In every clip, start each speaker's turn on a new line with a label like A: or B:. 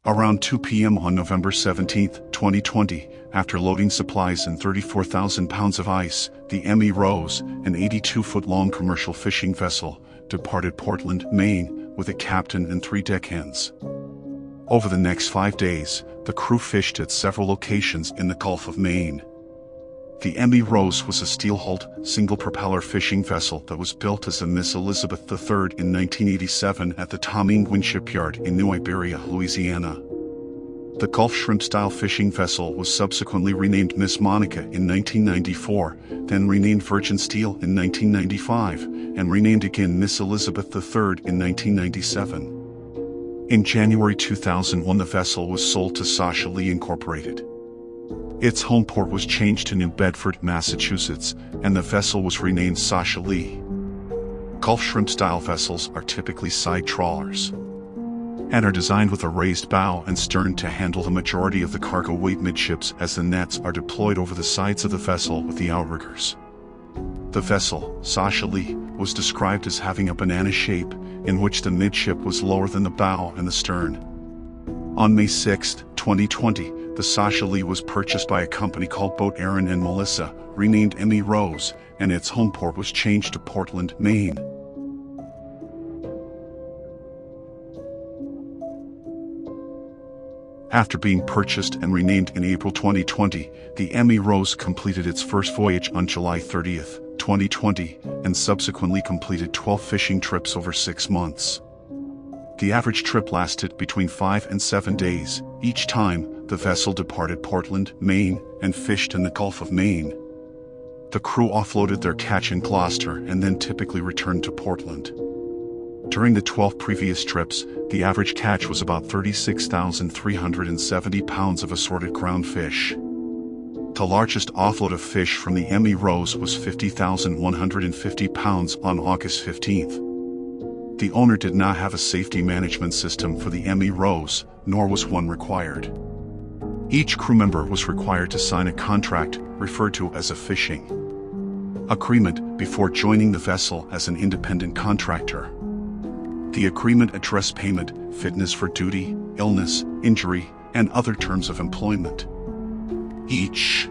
A: Around 2 p.m. on November 17, 2020, after loading supplies and 34,000 pounds of ice, the Emmy Rose, an 82-foot-long commercial fishing vessel, departed Portland, Maine, with a captain and 3 deckhands. Over the next 5 days, the crew fished at several locations in the Gulf of Maine. The Emmy Rose was a steel-hulled, single-propeller fishing vessel that was built as a Miss Elizabeth III in 1987 at the Tom Engwin shipyard in New Iberia, Louisiana. The Gulf Shrimp-style fishing vessel was subsequently renamed Miss Monica in 1994, then renamed Virgin Steel in 1995, and renamed again Miss Elizabeth III in 1997. In January 2001, the vessel was sold to Sasha Lee Incorporated. Its home port was changed to New Bedford, Massachusetts, and the vessel was renamed Sasha Lee. Gulf Shrimp-style vessels are typically side trawlers and are designed with a raised bow and stern to handle the majority of the cargo weight midships, as the nets are deployed over the sides of the vessel with the outriggers. The vessel, Sasha Lee, was described as having a banana shape, in which the midship was lower than the bow and the stern. On May 6, 2020, the Sasha Lee was purchased by a company called Boat Aaron and Melissa, renamed Emmy Rose, and its home port was changed to Portland, Maine. After being purchased and renamed in April 2020, the Emmy Rose completed its first voyage on July 30, 2020, and subsequently completed 12 fishing trips over 6 months. The average trip lasted between 5 and 7 days. Each time, the vessel departed Portland, Maine, and fished in the Gulf of Maine. The crew offloaded their catch in Gloucester and then typically returned to Portland. During the 12 previous trips, the average catch was about 36,370 pounds of assorted ground fish. The largest offload of fish from the Emmy Rose was 50,150 pounds on August 15th. The owner did not have a safety management system for the Emmy Rose, nor was one required. Each crew member was required to sign a contract, referred to as a fishing agreement, before joining the vessel as an independent contractor. The agreement addressed payment, fitness for duty, illness, injury, and other terms of employment. Each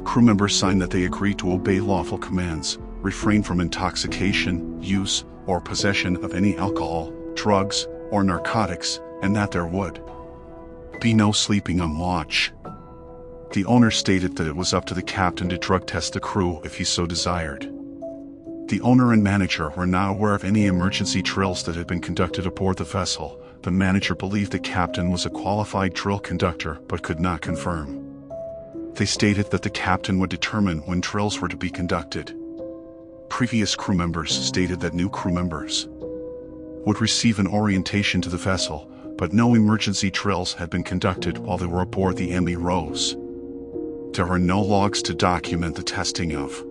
A: crew member signed that they agreed to obey lawful commands, refrain from intoxication, use, or possession of any alcohol, drugs, or narcotics, and that there would be no sleeping on watch. The owner stated that it was up to the captain to drug test the crew if he so desired. The owner and manager were not aware of any emergency drills that had been conducted aboard the vessel. The manager believed the captain was a qualified drill conductor but could not confirm. They stated that the captain would determine when drills were to be conducted. Previous crew members stated that new crew members would receive an orientation to the vessel, but no emergency drills had been conducted while they were aboard the Emmy Rose. There were no logs to document the testing of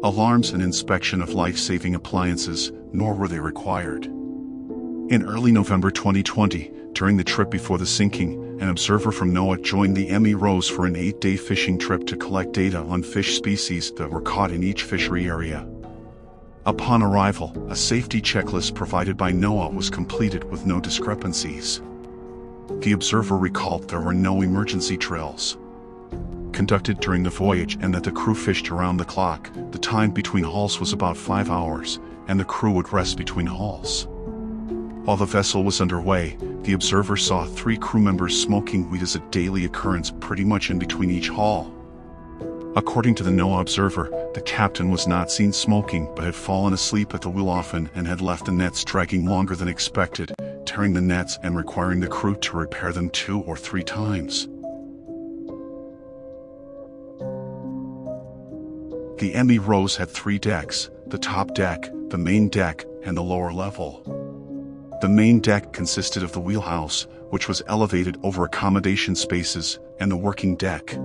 A: alarms and inspection of life-saving appliances, nor were they required. In early November 2020, during the trip before the sinking, an observer from NOAA joined the Emmy Rose for an 8-day fishing trip to collect data on fish species that were caught in each fishery area. Upon arrival, a safety checklist provided by NOAA was completed with no discrepancies. The observer recalled there were no emergency drills conducted during the voyage and that the crew fished around the clock. The time between hauls was about 5 hours, and the crew would rest between hauls. While the vessel was underway, the observer saw 3 crew members smoking weed as a daily occurrence pretty much in between each haul. According to the NOAA observer, the captain was not seen smoking but had fallen asleep at the wheel often and had left the nets dragging longer than expected, tearing the nets and requiring the crew to repair them 2 or 3 times. The Emmy Rose had 3 decks: the top deck, the main deck, and the lower level. The main deck consisted of the wheelhouse, which was elevated over accommodation spaces, and the working deck.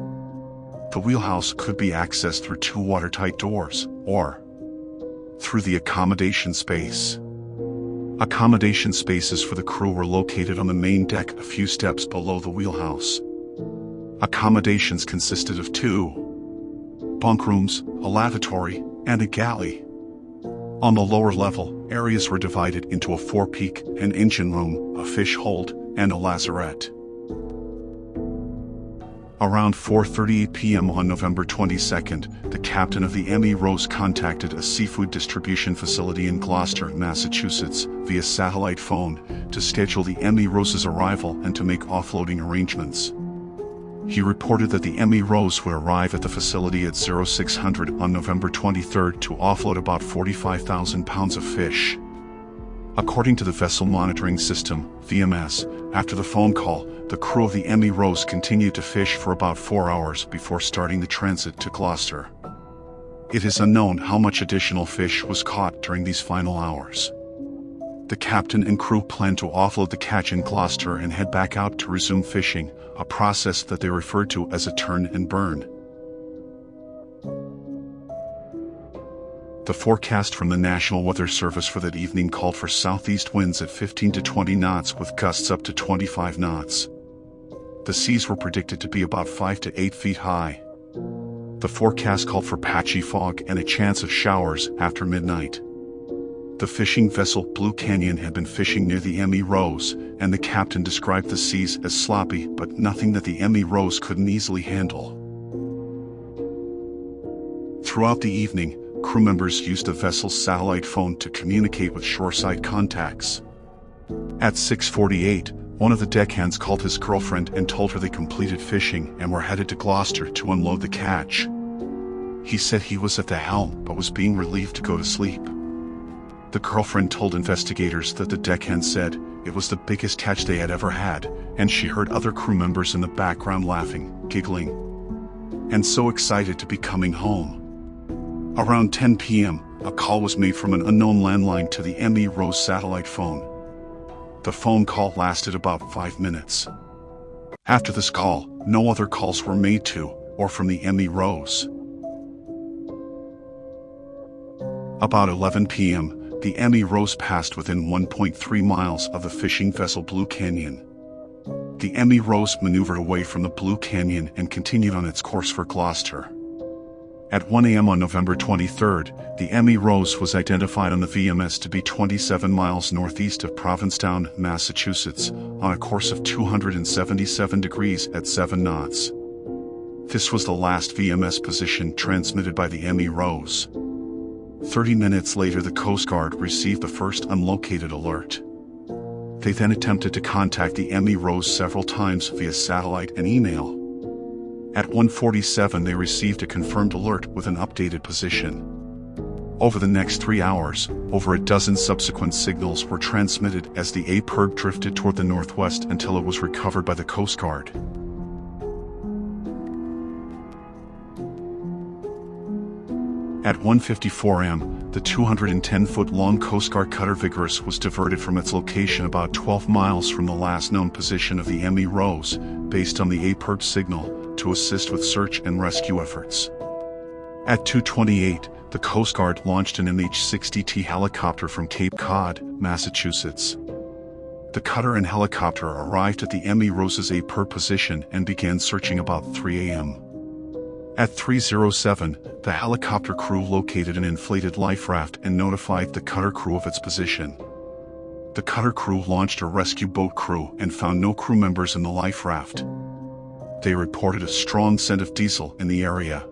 A: The wheelhouse could be accessed through 2 watertight doors, or through the accommodation space. Accommodation spaces for the crew were located on the main deck a few steps below the wheelhouse. Accommodations consisted of 2 bunk rooms, a lavatory, and a galley. On the lower level, areas were divided into a forepeak, an engine room, a fish hold, and a lazaret. Around 4:38 p.m. on November 22nd, the captain of the Emmy Rose contacted a seafood distribution facility in Gloucester, Massachusetts, via satellite phone, to schedule the Emmy Rose's arrival and to make offloading arrangements. He reported that the Emmy Rose would arrive at the facility at 0600 on November 23rd to offload about 45,000 pounds of fish. According to the Vessel Monitoring System, VMS, after the phone call, the crew of the Emmy Rose continued to fish for about 4 hours before starting the transit to Gloucester. It is unknown how much additional fish was caught during these final hours. The captain and crew planned to offload the catch in Gloucester and head back out to resume fishing, a process that they referred to as a turn and burn. The forecast from the National Weather Service for that evening called for southeast winds at 15 to 20 knots with gusts up to 25 knots. The seas were predicted to be about 5 to 8 feet high. The forecast called for patchy fog and a chance of showers after midnight. The fishing vessel Blue Canyon had been fishing near the Emmy Rose, and the captain described the seas as sloppy but nothing that the Emmy Rose couldn't easily handle. Throughout the evening, crew members used the vessel's satellite phone to communicate with shoreside contacts. At 6:48, one of the deckhands called his girlfriend and told her they completed fishing and were headed to Gloucester to unload the catch. He said he was at the helm but was being relieved to go to sleep. The girlfriend told investigators that the deckhand said it was the biggest catch they had ever had, and she heard other crew members in the background laughing, giggling, and so excited to be coming home. Around 10 p.m., a call was made from an unknown landline to the Emmy Rose satellite phone. The phone call lasted about 5 minutes. After this call, no other calls were made to or from the Emmy Rose. About 11 p.m., the Emmy Rose passed within 1.3 miles of the fishing vessel Blue Canyon. The Emmy Rose maneuvered away from the Blue Canyon and continued on its course for Gloucester. At 1 a.m. on November 23rd, the Emmy Rose was identified on the VMS to be 27 miles northeast of Provincetown, Massachusetts, on a course of 277 degrees at 7 knots. This was the last VMS position transmitted by the Emmy Rose. 30 minutes later, the Coast Guard received the first unlocated alert. They then attempted to contact the Emmy Rose several times via satellite and email. At 1:47, they received a confirmed alert with an updated position. Over the next 3 hours, over a dozen subsequent signals were transmitted as the APIRB drifted toward the northwest until it was recovered by the Coast Guard. At 1:54 am, the 210-foot-long Coast Guard cutter Vigorous was diverted from its location about 12 miles from the last known position of the Emmy Rose, based on the APIRB signal, to assist with search and rescue efforts. At 2:28, the Coast Guard launched an MH-60T helicopter from Cape Cod, Massachusetts. The cutter and helicopter arrived at the Emmy Rose's APIRB position and began searching about 3 a.m. At 3:07, the helicopter crew located an inflated life raft and notified the cutter crew of its position. The cutter crew launched a rescue boat crew and found no crew members in the life raft. They reported a strong scent of diesel in the area.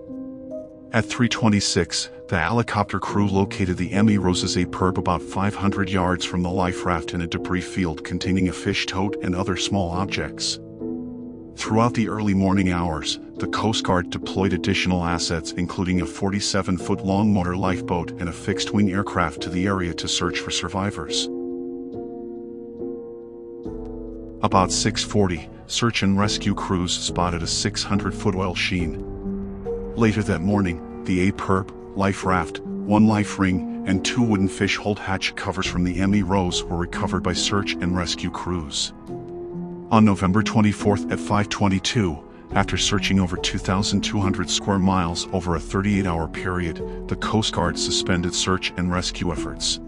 A: At 3:26, the helicopter crew located the Emmy Rose's APIRB about 500 yards from the life raft in a debris field containing a fish tote and other small objects. Throughout the early morning hours, the Coast Guard deployed additional assets including a 47-foot-long motor lifeboat and a fixed-wing aircraft to the area to search for survivors. About 6:40, search and rescue crews spotted a 600-foot oil sheen. Later that morning, the APIRB, life raft, one life ring, and 2 wooden fish hold hatch covers from the Emmy Rose were recovered by search and rescue crews. On November 24th at 5:22, after searching over 2,200 square miles over a 38-hour period, the Coast Guard suspended search and rescue efforts.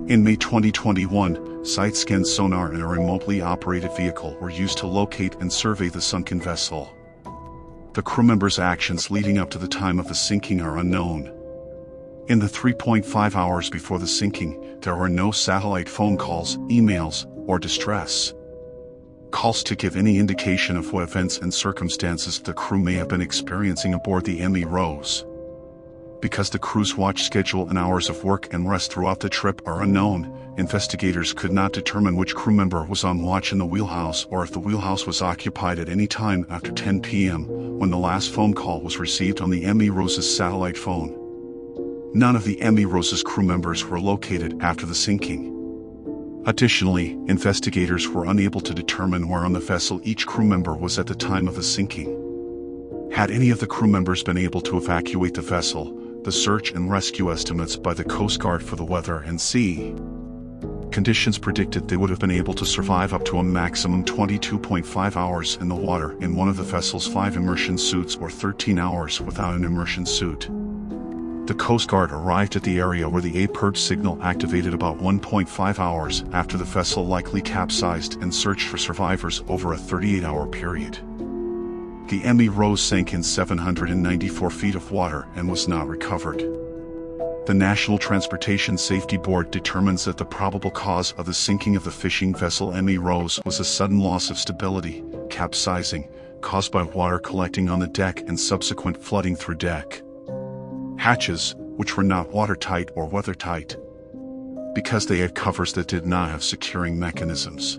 A: In May 2021, side-scan sonar and a remotely operated vehicle were used to locate and survey the sunken vessel. The crew members' actions leading up to the time of the sinking are unknown. In the 3.5 hours before the sinking, there were no satellite phone calls, emails, or distress. calls to give any indication of what events and circumstances the crew may have been experiencing aboard the Emmy Rose. Because the crew's watch schedule and hours of work and rest throughout the trip are unknown, investigators could not determine which crew member was on watch in the wheelhouse or if the wheelhouse was occupied at any time after 10 p.m., when the last phone call was received on the Emmy Rose's satellite phone. None of the Emmy Rose's crew members were located after the sinking. Additionally, investigators were unable to determine where on the vessel each crew member was at the time of the sinking. Had any of the crew members been able to evacuate the vessel, the search and rescue estimates by the Coast Guard for the weather and sea conditions predicted they would have been able to survive up to a maximum 22.5 hours in the water in one of the vessel's 5 immersion suits or 13 hours without an immersion suit. The Coast Guard arrived at the area where the A-purge signal activated about 1.5 hours after the vessel likely capsized and searched for survivors over a 38-hour period. The Emmy Rose sank in 794 feet of water and was not recovered. The National Transportation Safety Board determines that the probable cause of the sinking of the fishing vessel Emmy Rose was a sudden loss of stability, capsizing, caused by water collecting on the deck and subsequent flooding through deck hatches, which were not watertight or weathertight, because they had covers that did not have securing mechanisms.